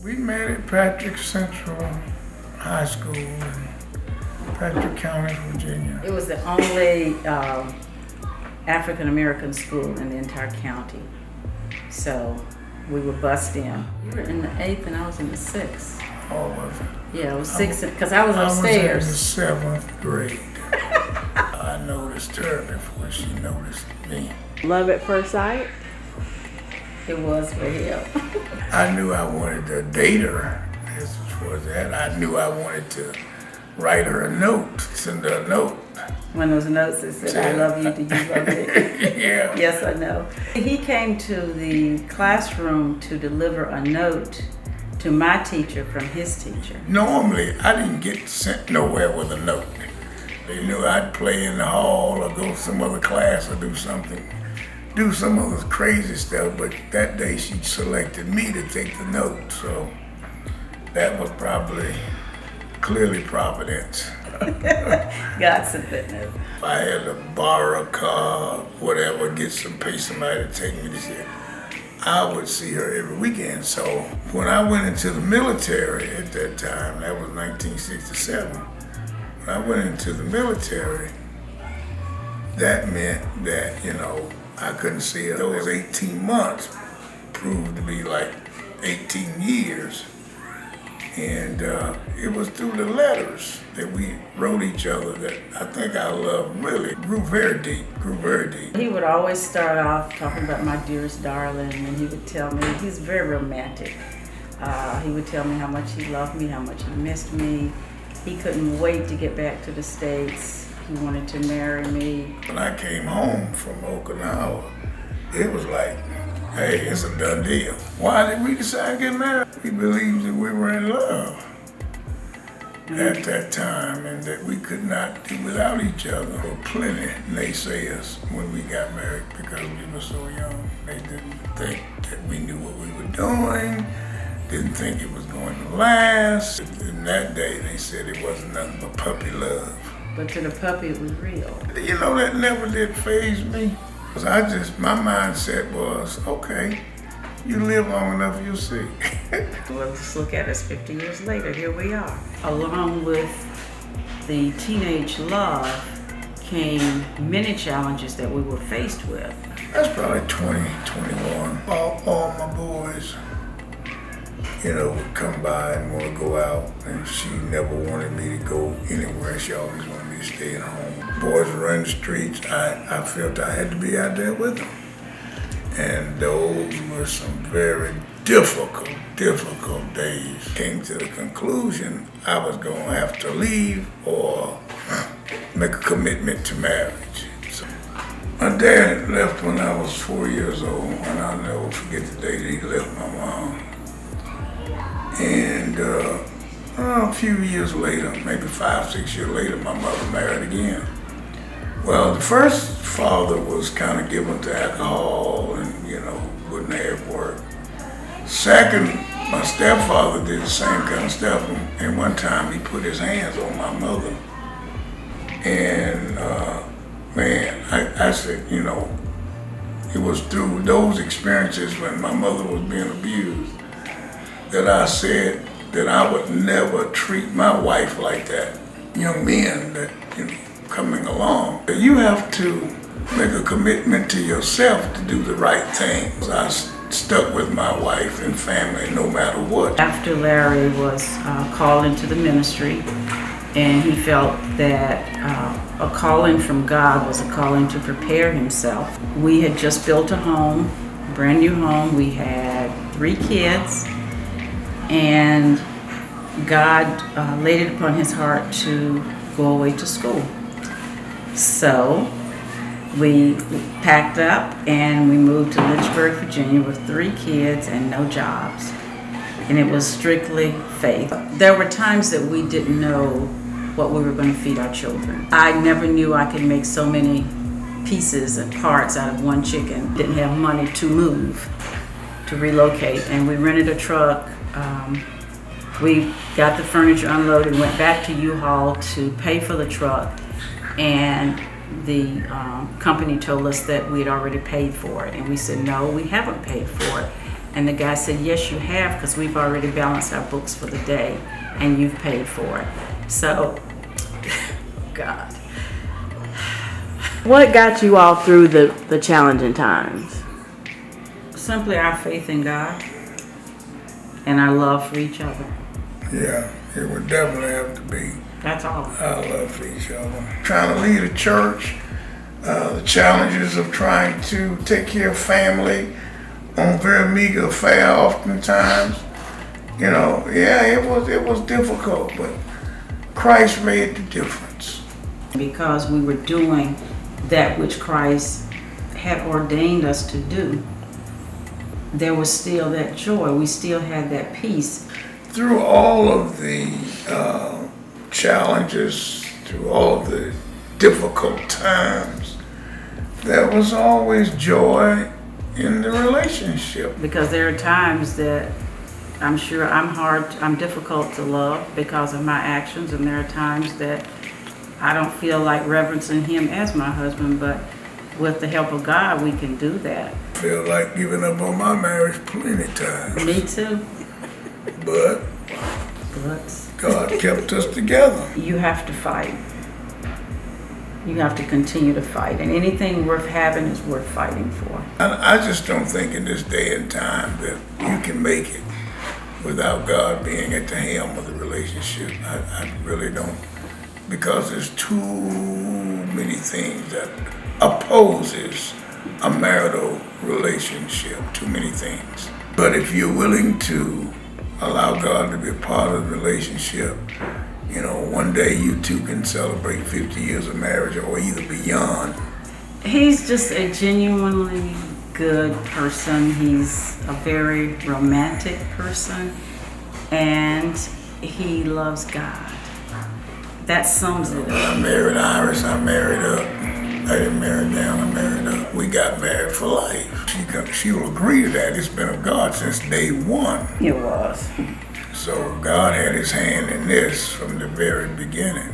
We met at Patrick Central High School in Patrick County, Virginia. It was the only African American school in the entire county. So we were bused in. You were in the 8th and I was in the 6th. Oh, was it? Yeah, it was 6th because I was upstairs. I was in the 7th grade. I noticed her before she noticed me. Love at first sight? It was for him. I knew I wanted to date her. As far as that, I knew I wanted to write her a note, send her a note. One of those notes that said, I love you, do you love me? Yeah. Yes, I know. He came to the classroom to deliver a note to my teacher from his teacher. Normally, I didn't get sent nowhere with a note. They knew I'd play in the hall or go to some other class or do something. Do some of this crazy stuff, but that day she selected me to take the note, so that was clearly Providence. God sent that note. If I had to borrow a car, whatever, pay somebody to take me to see her, I would see her every weekend. So when I went into the military at that time, that was 1967, when I went into the military, that meant that, I couldn't see her. Those 18 months proved to be like 18 years. And it was through the letters that we wrote each other that I think our love really grew very deep. He would always start off talking about my dearest darling, and he would tell me, he's very romantic. He would tell me how much he loved me, how much he missed me. He couldn't wait to get back to the States. He wanted to marry me. When I came home from Okinawa, it was like, hey, it's a done deal. Why did we decide to get married? We believed that we were in love at that time and that we could not do without each other. There were plenty naysayers when we got married because we were so young. They didn't think that we knew what we were doing, didn't think it was going to last. In that day, they said it wasn't nothing but puppy love. But to the puppy, it was real. That never did faze me. My mindset was, okay, you live long enough, you'll see. Well, just look at us 50 years later, here we are. Along with the teenage love came many challenges that we were faced with. That's probably 20, 21. All my boys, would come by and want to go out, and she never wanted me to go anywhere. She always wanted me to stay at home. Boys were running the streets. I felt I had to be out there with them. And those were some very difficult days. Came to the conclusion I was going to have to leave or make a commitment to marriage. So, my dad left when I was 4 years old, and I'll never forget the day that he left my mom. And a few years later, maybe 5, 6 years later, my mother married again. Well, the first father was kind of given to alcohol and, wouldn't have work. Second, my stepfather did the same kind of stuff. And one time he put his hands on my mother. And, I said, it was through those experiences when my mother was being abused that I said that I would never treat my wife like that. Young men that, coming along, you have to make a commitment to yourself to do the right things. I stuck with my wife and family no matter what. After Larry was called into the ministry, and he felt that a calling from God was a calling to prepare himself. We had just built a home, a brand new home. We had 3 kids, and God laid it upon his heart to go away to school. So we packed up and we moved to Lynchburg, Virginia with 3 kids and no jobs. And it was strictly faith. There were times that we didn't know what we were going to feed our children. I never knew I could make so many pieces and parts out of one chicken. Didn't have money to move, to relocate, and we rented a truck. We got the furniture unloaded, went back to U-Haul to pay for the truck, and the company told us that we had already paid for it. And we said, no, we haven't paid for it. And the guy said, yes, you have, because we've already balanced our books for the day and you've paid for it. So, God. What got you all through the challenging times? Simply our faith in God and our love for each other. Yeah, it would definitely have to be That's all. our love for each other. Trying to lead a church, the challenges of trying to take care of family on very meager fare oftentimes. You know, yeah, it was difficult, but Christ made the difference. Because we were doing that which Christ had ordained us to do, there was still that joy. We still had that peace. Through all of the challenges, through all of the difficult times, there was always joy in the relationship. Because there are times that I'm sure I'm difficult to love because of my actions, and there are times that I don't feel like reverencing him as my husband, but with the help of God, we can do that. I feel like giving up on my marriage plenty times, Me too. but But God kept us together. you have to fight. You have to continue to fight, and anything worth having is worth fighting for. I just don't think in this day and time that you can make it without God being at the helm of the relationship. I really don't, because there's too many things that opposes a marital relationship, too many things. But if you're willing to allow God to be a part of the relationship, you know, one day you two can celebrate 50 years of marriage or either beyond. He's just a genuinely good person. He's a very romantic person, and he loves God. That sums it When up. I married Iris, I married up. I didn't marry down, I married up. We got married for life. She will agree to that. It's been of God since day one. It was. So God had his hand in this from the very beginning.